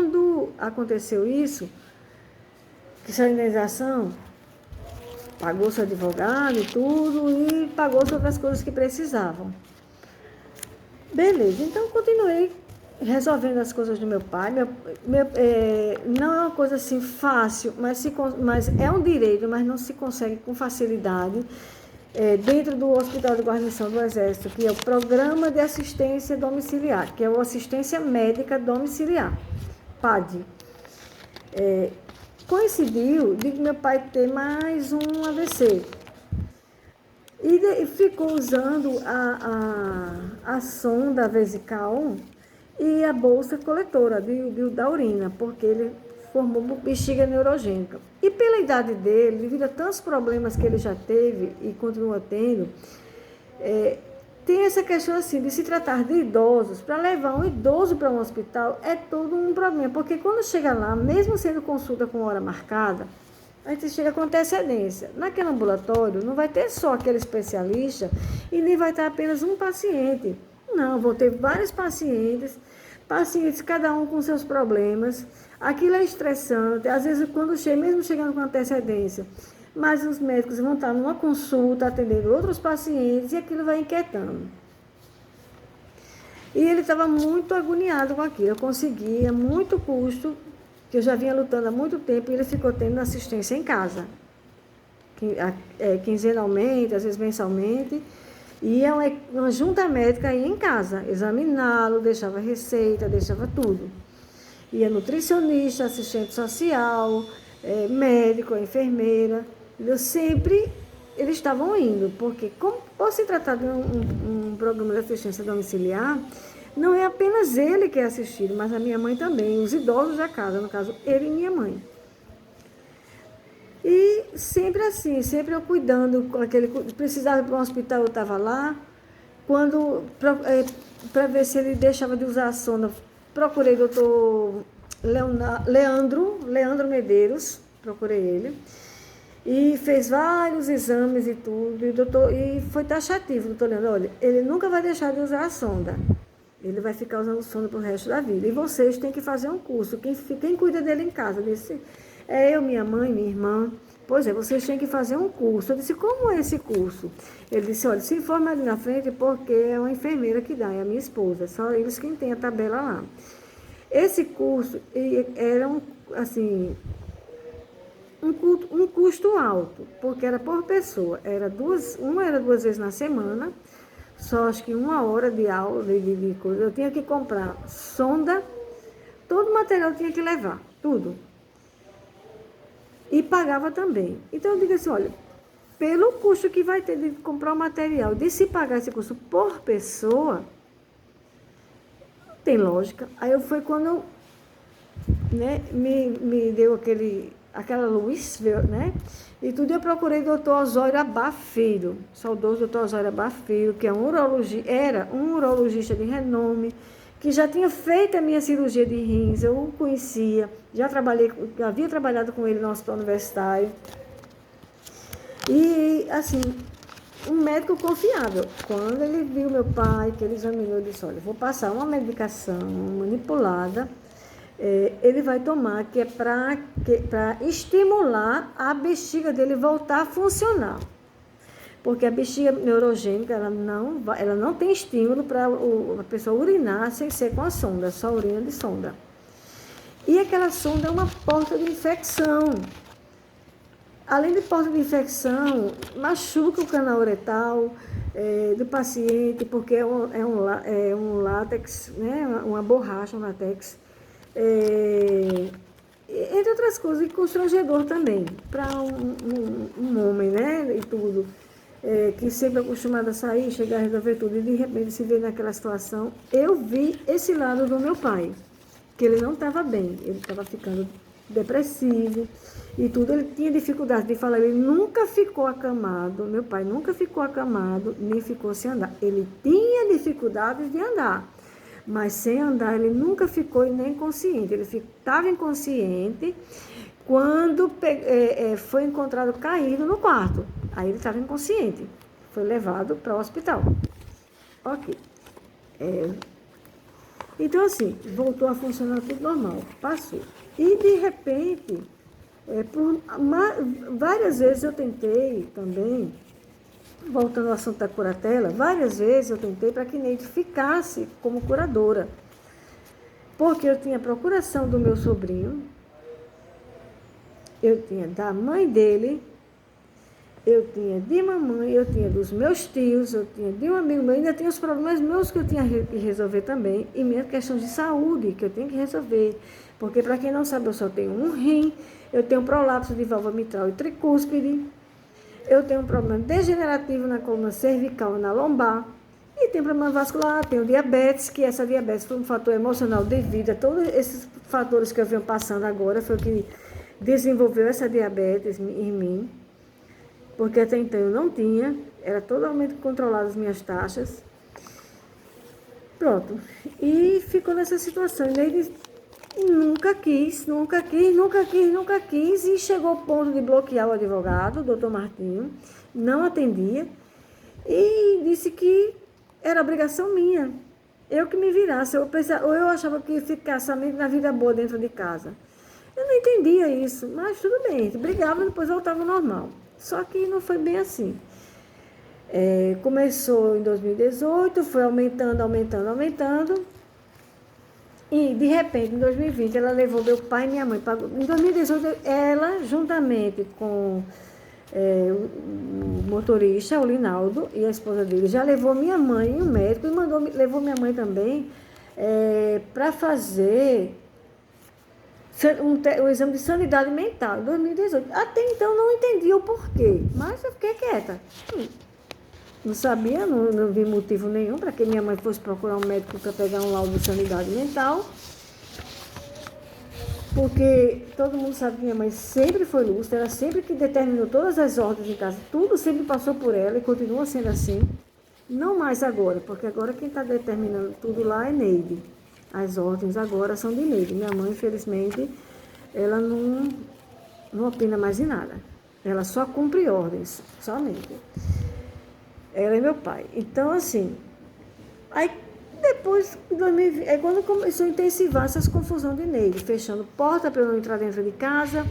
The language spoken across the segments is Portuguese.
quando aconteceu isso, que essa indenização, pagou seu advogado e tudo, e pagou outras coisas que precisavam. Beleza, então continuei resolvendo as coisas do meu pai. Não é uma coisa assim fácil, mas é um direito, mas não se consegue com facilidade. Dentro do Hospital de Guarnição do Exército, que é o Programa de Assistência Domiciliar, que é o Assistência Médica Domiciliar, PAD. Coincidiu de meu pai ter mais um AVC. E ficou usando a sonda vesical e a bolsa coletora da urina, porque ele formou bexiga neurogênica. E pela idade dele, devido a tantos problemas que ele já teve e continua tendo, tem essa questão assim, de se tratar de idosos. Para levar um idoso para um hospital é todo um problema, porque quando chega lá, mesmo sendo consulta com hora marcada, a gente chega com antecedência. Naquele ambulatório não vai ter só aquele especialista e nem vai ter apenas um paciente. Não, vou ter vários pacientes cada um com seus problemas. Aquilo é estressante, às vezes quando chega, mesmo chegando com antecedência, mas os médicos vão estar numa consulta, atendendo outros pacientes, e aquilo vai inquietando. E ele estava muito agoniado com aquilo. Eu conseguia, muito custo, que eu já vinha lutando há muito tempo, e ele ficou tendo assistência em casa, quinzenalmente, às vezes mensalmente, e uma junta médica ia em casa, examiná-lo, deixava receita, deixava tudo. Ia nutricionista, assistente social, médico, enfermeira, eles estavam indo, porque como por se tratar de um programa de assistência domiciliar, não é apenas ele que é assistido, mas a minha mãe também, os idosos da casa, no caso, ele e minha mãe. E sempre assim, sempre eu cuidando, precisava ir para um hospital, eu estava lá. Para ver se ele deixava de usar a sonda, procurei o doutor Leandro Medeiros, procurei ele. E fez vários exames e tudo, e foi taxativo, doutor Leandro, olha, ele nunca vai deixar de usar a sonda. Ele vai ficar usando sonda para o resto da vida. E vocês têm que fazer um curso. Quem cuida dele em casa? Disse, eu, minha mãe, minha irmã. Pois é, vocês têm que fazer um curso. Eu disse, como é esse curso? Ele disse, olha, se informe ali na frente, porque é uma enfermeira que dá, é a minha esposa. Só eles quem tem a tabela lá. Esse curso era um custo alto, porque era por pessoa. Uma era 2 vezes na semana, só acho que 1 hora de aula, de coisa. Eu tinha que comprar sonda, todo o material eu tinha que levar, tudo. E pagava também. Então eu digo assim, olha, pelo custo que vai ter de comprar o material, de se pagar esse custo por pessoa, não tem lógica. Aí foi quando me deu aquela luz, né? E tudo eu procurei o doutor Osório Abá Filho, saudoso doutor Osório Abá Filho, que era um urologista de renome, que já tinha feito a minha cirurgia de rins, eu o conhecia, havia trabalhado com ele no hospital universitário. E, assim, um médico confiável. Quando ele viu meu pai, que ele examinou, ele disse, olha, vou passar uma medicação manipulada, ele vai tomar, que é para estimular a bexiga dele voltar a funcionar. Porque a bexiga neurogênica, ela não tem estímulo para a pessoa urinar sem ser com a sonda, só urina de sonda. E aquela sonda é uma porta de infecção. Além de porta de infecção, machuca o canal uretal do paciente, porque é um látex, né? Uma borracha, um látex. Entre outras coisas, e constrangedor também, para um homem, né? E tudo. Que sempre é acostumado a sair, chegar a resolver tudo, e de repente se vê naquela situação. Eu vi esse lado do meu pai, que ele não estava bem, ele estava ficando depressivo e tudo, ele tinha dificuldade de falar, ele nunca ficou acamado, meu pai nunca ficou acamado, nem ficou sem andar, ele tinha dificuldades de andar, mas sem andar ele nunca ficou nem inconsciente, ele estava inconsciente quando foi encontrado caído no quarto. Aí ele estava inconsciente, foi levado para o hospital. Ok. Então, assim, voltou a funcionar tudo normal, passou. E, de repente, várias vezes eu tentei também, voltando ao assunto da curatela, várias vezes eu tentei para que Neide ficasse como curadora. Porque eu tinha procuração do meu sobrinho, eu tinha da mãe dele, eu tinha de mamãe, eu tinha dos meus tios, eu tinha de um amigo meu, ainda tinha os problemas meus que eu tinha que resolver também, e minha questão de saúde que eu tenho que resolver. Porque, para quem não sabe, eu só tenho um rim, eu tenho prolapso de válvula mitral e tricúspide, eu tenho um problema degenerativo na coluna cervical e na lombar, e tenho problema vascular, tenho diabetes, que essa diabetes foi um fator emocional devido a todos esses fatores que eu venho passando agora, foi o que desenvolveu essa diabetes em mim. Porque até então eu não tinha, era totalmente controlada as minhas taxas. Pronto. E ficou nessa situação. E ele nunca quis, e chegou ao ponto de bloquear o advogado, o doutor Martinho, não atendia, e disse que era obrigação minha, eu que me virasse, ou eu achava que ia ficar somente na vida boa dentro de casa. Eu não entendia isso, mas tudo bem, brigava e depois voltava ao normal. Só que não foi bem assim. Começou em 2018, foi aumentando. E, de repente, em 2020, ela levou meu pai e minha mãe. Em 2018, ela, juntamente com o motorista, o Linaldo, e a esposa dele, já levou minha mãe e o médico, e levou minha mãe também para fazer o exame de sanidade mental em 2018. Até então não entendi o porquê, mas eu fiquei quieta. Não sabia, não vi motivo nenhum para que minha mãe fosse procurar um médico para pegar um laudo de sanidade mental. Porque todo mundo sabe que minha mãe sempre foi lúcida, ela sempre que determinou todas as ordens em casa, tudo sempre passou por ela e continua sendo assim. Não mais agora, porque agora quem está determinando tudo lá é Neide. As ordens agora são de Neide. Minha mãe, infelizmente, ela não opina mais em nada. Ela só cumpre ordens, somente. Ela é meu pai. Então, assim, aí depois, em 2020, é quando começou a intensivar essas confusões de Neide, fechando porta para eu não entrar dentro de casa,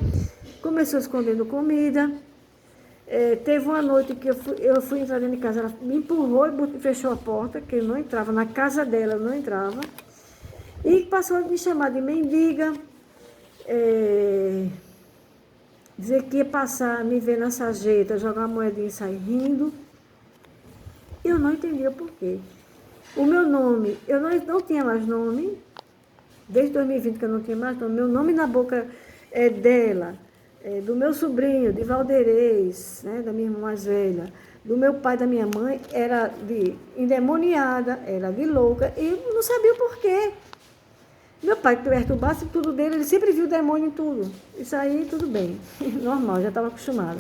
começou escondendo comida. Teve uma noite que eu fui entrar dentro de casa, ela me empurrou e fechou a porta, que eu não entrava, na casa dela eu não entrava. E passou a me chamar de mendiga, dizer que ia passar, me ver na sarjeta, jogar uma moedinha e sair rindo. Eu não entendia o porquê. O meu nome, eu não tinha mais nome, desde 2020 que eu não tinha mais nome, meu nome na boca dela, do meu sobrinho, de Valderez, né, da minha irmã mais velha, do meu pai, da minha mãe, era de endemoniada, era de louca, e eu não sabia o porquê. Meu pai, que perturbasse tudo dele, ele sempre viu demônio em tudo. Isso aí, tudo bem, normal, já estava acostumado.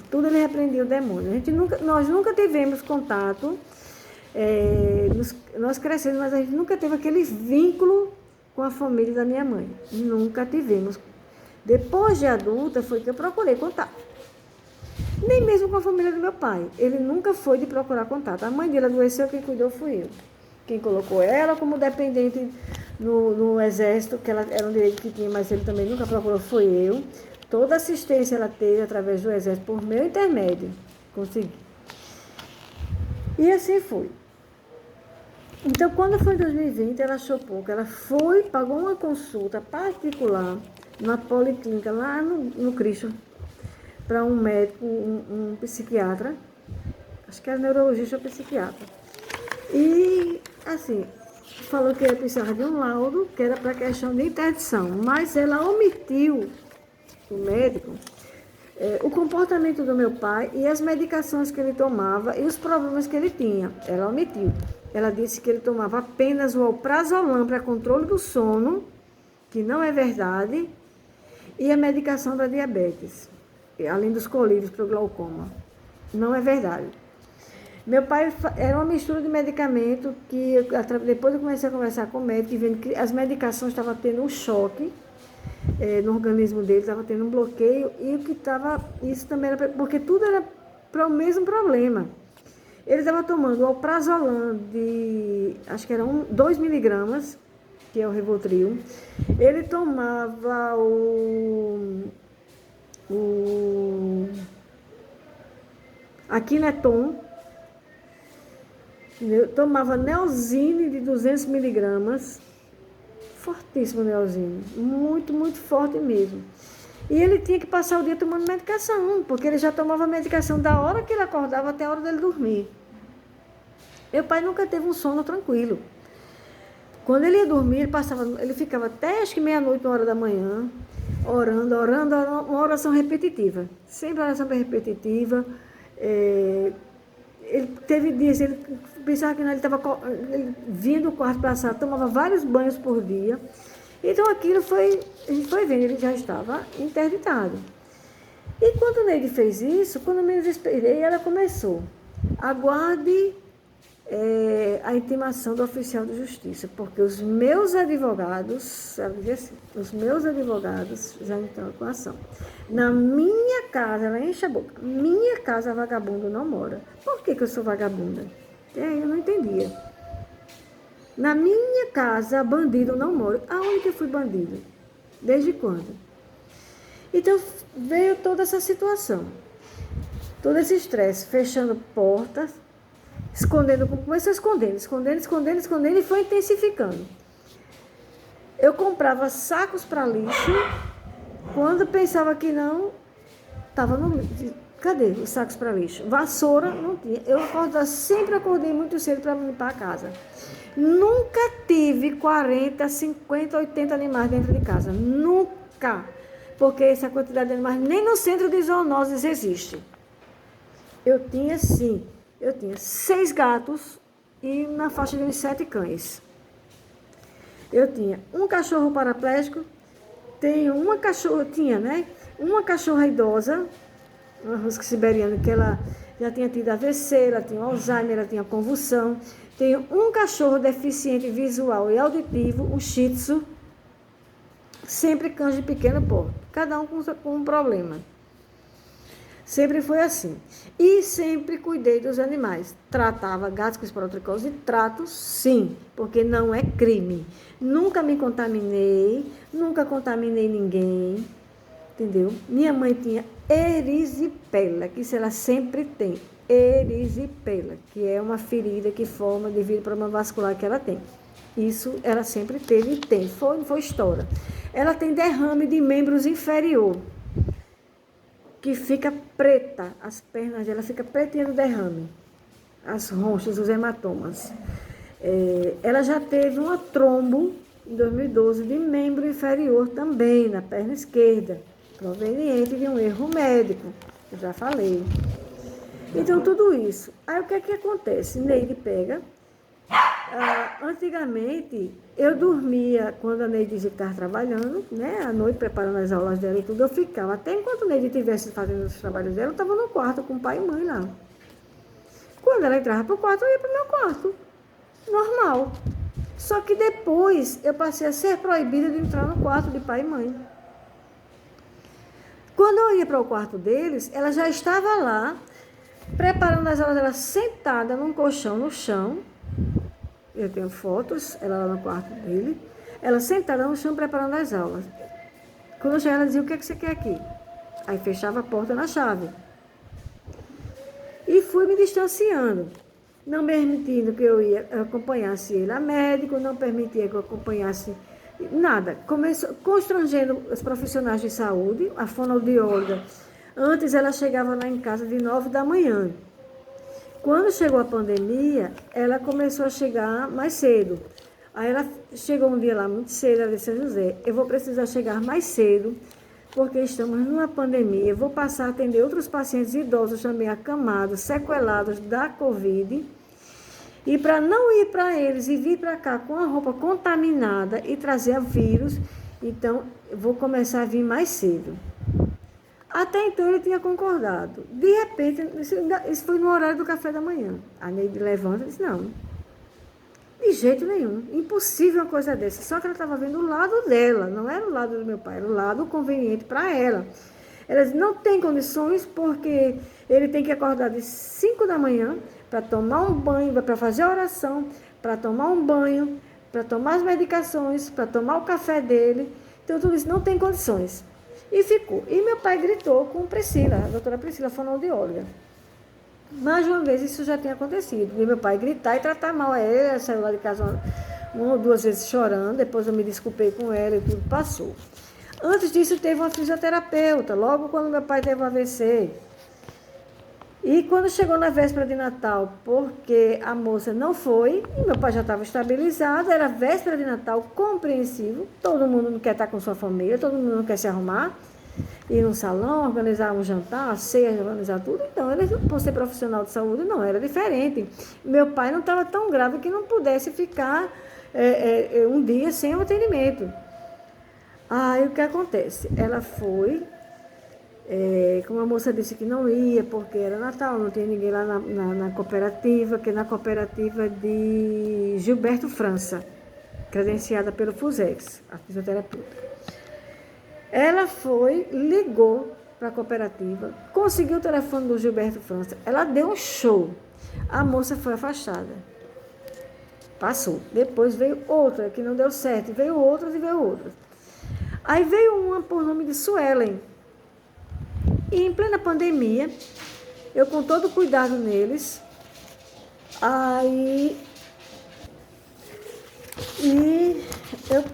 Tudo ele repreendia o demônio. Nós nunca tivemos contato, nós crescemos, mas a gente nunca teve aquele vínculo com a família da minha mãe. Nunca tivemos. Depois de adulta, foi que eu procurei contato. Nem mesmo com a família do meu pai. Ele nunca foi de procurar contato. A mãe dele adoeceu, quem cuidou fui eu. Quem colocou ela como dependente no exército, que ela era um direito que tinha, mas ele também nunca procurou, foi eu. Toda assistência ela teve através do exército, por meu intermédio. Consegui. E assim foi. Então, quando foi em 2020, ela achou pouco. Ela foi, pagou uma consulta particular na policlínica, lá no Cristo, para um médico, um psiquiatra, acho que era neurologista ou psiquiatra. E, assim, falou que ela precisava de um laudo, que era para questão de interdição, mas ela omitiu, o médico, o comportamento do meu pai e as medicações que ele tomava e os problemas que ele tinha. Ela omitiu. Ela disse que ele tomava apenas o alprazolam para controle do sono, que não é verdade, e a medicação da diabetes, além dos colírios para o glaucoma. Não é verdade. Meu pai era uma mistura de medicamento que depois eu comecei a conversar com o médico e vendo que as medicações estavam tendo um choque no organismo dele, estava tendo um bloqueio, e o que estava, isso também era, porque tudo era para o mesmo problema. Ele estava tomando o alprazolam de, acho que era 2 miligramas, que é o Rivotril. Ele tomava a Kineton, tomava Neosine de 200 miligramas, fortíssimo Neosine, muito, muito forte mesmo. E ele tinha que passar o dia tomando medicação, porque ele já tomava medicação da hora que ele acordava até a hora dele dormir. Meu pai nunca teve um sono tranquilo. Quando ele ia dormir, ele ficava até acho que meia-noite, 1 hora da manhã, orando, uma oração repetitiva. Sempre oração repetitiva. Ele teve dias, ele pensava que ele vinha do quarto para a sala, tomava vários banhos por dia. Então aquilo a gente foi vendo, ele já estava interditado. E quando o Neide fez isso, quando eu menos esperei, ela começou: aguarde a intimação do oficial de justiça, porque os meus advogados, ela dizia assim, os meus advogados já estão com ação. Na minha casa, ela enche a boca, minha casa vagabundo não mora. Por que eu sou vagabunda? Eu não entendia. Na minha casa, bandido não mora. Aonde que eu fui bandido? Desde quando? Então, veio toda essa situação. Todo esse estresse, fechando portas, começou escondendo, e foi intensificando. Eu comprava sacos para lixo, quando pensava que não, estava no lixo. Cadê os sacos para lixo? Vassoura, não tinha. Eu sempre acordei muito cedo para limpar a casa. Nunca tive 40, 50, 80 animais dentro de casa. Nunca. Porque essa quantidade de animais nem no centro de zoonoses existe. Eu tinha 6 gatos e na faixa de uns 7 cães. Eu tinha um cachorro paraplégico, uma cachorra idosa, uma husky siberiana, que ela já tinha tido AVC, ela tinha Alzheimer, ela tinha convulsão. Tenho um cachorro deficiente visual e auditivo, um Shih Tzu, sempre cães de pequeno porte, cada um com um problema. Sempre foi assim. E sempre cuidei dos animais. Tratava gatos com esporotricose, trato sim, porque não é crime. Nunca me contaminei, nunca contaminei ninguém, entendeu? Minha mãe tinha erisipela, que isso ela sempre tem. Erisipela, que é uma ferida que forma devido ao problema vascular que ela tem. Isso ela sempre teve e tem. Foi história. Ela tem derrame de membros inferior, que fica preta, as pernas dela ficam pretinhas do derrame, as ronchas, os hematomas. Ela já teve uma trombo em 2012 de membro inferior também, na perna esquerda, proveniente de um erro médico, eu já falei. Então, tudo isso. Aí, o que é que acontece? Neide pega. Antigamente, eu dormia, quando a Neide dizia que estava trabalhando, né, à noite, preparando as aulas dela e tudo, eu ficava. Até enquanto a Neide estivesse fazendo os trabalhos dela, eu estava no quarto com o pai e mãe lá. Quando ela entrava para o quarto, eu ia para o meu quarto. Normal. Só que depois, eu passei a ser proibida de entrar no quarto de pai e mãe. Quando eu ia para o quarto deles, ela já estava lá, preparando as aulas dela sentada num colchão no chão. Eu tenho fotos, ela lá no quarto dele, ela sentada no chão preparando as aulas. Quando eu chegava, ela dizia: o que é que você quer aqui? Aí fechava a porta na chave. E fui me distanciando, não permitindo que eu acompanhasse ele a médico, não permitia que eu acompanhasse nada. Começou constrangendo os profissionais de saúde, a fonoaudióloga. Antes ela chegava lá em casa de 9 da manhã. Quando chegou a pandemia, ela começou a chegar mais cedo. Aí ela chegou um dia lá muito cedo, ela disse: José, eu vou precisar chegar mais cedo, porque estamos numa pandemia. Eu vou passar a atender outros pacientes idosos também acamados, sequelados da Covid. E para não ir para eles e vir para cá com a roupa contaminada e trazer vírus, então eu vou começar a vir mais cedo. Até então ele tinha concordado. De repente, isso foi no horário do café da manhã. A Neide levanta e diz: não, de jeito nenhum, impossível uma coisa dessa. Só que ela estava vendo o lado dela, não era o lado do meu pai, era o lado conveniente para ela. Ela disse: não tem condições, porque ele tem que acordar de 5 da manhã para tomar um banho, para fazer a oração, para tomar um banho, para tomar as medicações, para tomar o café dele. Então, tudo isso não tem condições. E ficou. E meu pai gritou com Priscila, a doutora Priscila, fonoaudióloga. Mais uma vez isso já tinha acontecido. E meu pai gritar e tratar mal a ela, saiu lá de casa uma ou duas vezes chorando, depois eu me desculpei com ela e tudo passou. Antes disso teve uma fisioterapeuta, logo quando meu pai teve um AVC. E quando chegou na véspera de Natal, porque a moça não foi, e meu pai já estava estabilizado, era véspera de Natal, compreensível, todo mundo não quer estar com sua família, todo mundo não quer se arrumar, ir num salão, organizar um jantar, uma ceia, organizar tudo. Então, ele, por ser profissional de saúde, não, era diferente. Meu pai não estava tão grave que não pudesse ficar um dia sem o atendimento. Aí, o que acontece? Ela foi, como a moça disse que não ia, porque era Natal, não tinha ninguém lá na cooperativa, que é na cooperativa de Gilberto França, credenciada pelo FUSEX, a fisioterapeuta. Ela foi, ligou para a cooperativa, conseguiu o telefone do Gilberto França, ela deu um show, a moça foi afastada. Passou. Depois veio outra, que não deu certo, veio outras e veio outras. Aí veio uma por nome de Suelen. E em plena pandemia, eu com todo cuidado neles, aí e eu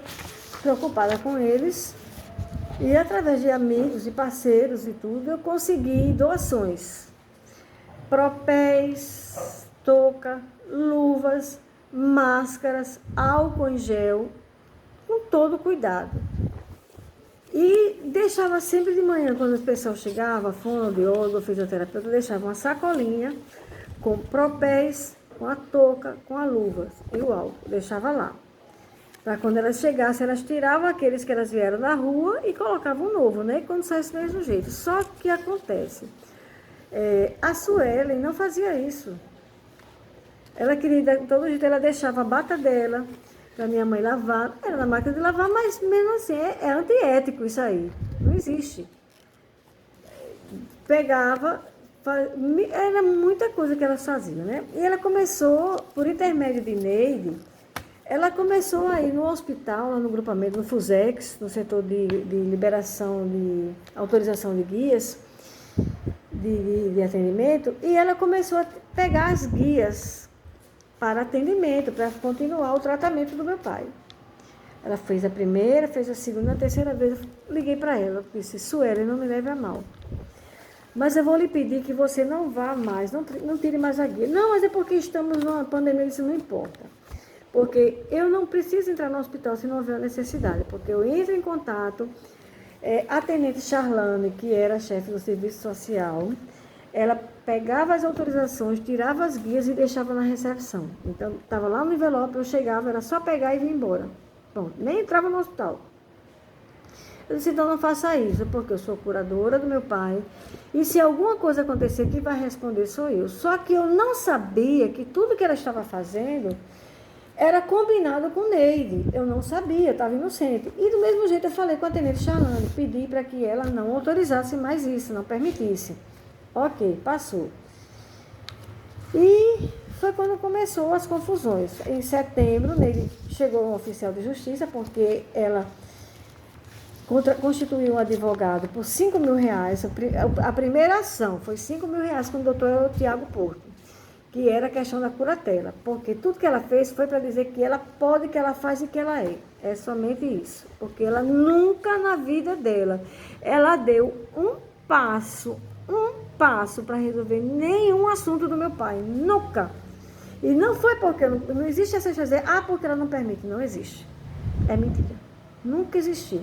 preocupada com eles, e através de amigos e parceiros e tudo, eu consegui doações. Propés, touca, luvas, máscaras, álcool em gel, com todo cuidado. E deixava sempre de manhã, quando as pessoas chegavam, fonoaudiólogo, fisioterapeuta, deixava uma sacolinha com propés, com a touca, com a luva e o álcool. Deixava lá. Para quando elas chegassem, elas tiravam aqueles que elas vieram da rua e colocavam um novo, né? E quando saísse do mesmo jeito. Só que acontece, a Suelen não fazia isso. Ela queria, de todo jeito, ela deixava a bata dela para minha mãe lavar. Era na máquina de lavar, mas mesmo assim é antiético isso aí. Não existe. Pegava, era muita coisa que elas faziam, né? E ela começou, por intermédio de Neide, ela começou a ir no hospital, lá no grupamento, no FUSEX, no setor de liberação, de autorização de guias, de atendimento, e ela começou a pegar as guias para atendimento, para continuar o tratamento do meu pai. Ela fez a primeira, fez a segunda, a terceira vez, eu liguei para ela, disse, Suelen, não me leve a mal, mas eu vou lhe pedir que você não vá mais, não tire mais a guia. Não, mas é porque estamos numa pandemia, isso não importa. Porque eu não preciso entrar no hospital se não houver necessidade, porque eu entro em contato, a tenente Charlane, que era chefe do serviço social, ela pegava as autorizações, tirava as guias e deixava na recepção. Então, estava lá no envelope, eu chegava, era só pegar e vir embora. Bom, nem entrava no hospital. Eu disse, então não faça isso, porque eu sou curadora do meu pai, e se alguma coisa acontecer, quem vai responder sou eu. Só que eu não sabia que tudo que ela estava fazendo era combinado com Neide. Eu não sabia, estava inocente. E do mesmo jeito eu falei com a tenente Charlane, pedi para que ela não autorizasse mais isso, não permitisse. Ok, passou. E foi quando começou as confusões. Em setembro, Neide chegou um oficial de justiça, porque ela constituiu um advogado por R$5.000. A primeira ação foi R$5.000 com o doutor Tiago Porto, que era a questão da curatela, porque tudo que ela fez foi para dizer que ela pode, que ela faz e que ela é. É somente isso, porque ela nunca na vida dela, ela deu um passo para resolver nenhum assunto do meu pai, nunca. E não foi porque, não existe essa dizer, porque ela não permite, não existe. É mentira, nunca existiu.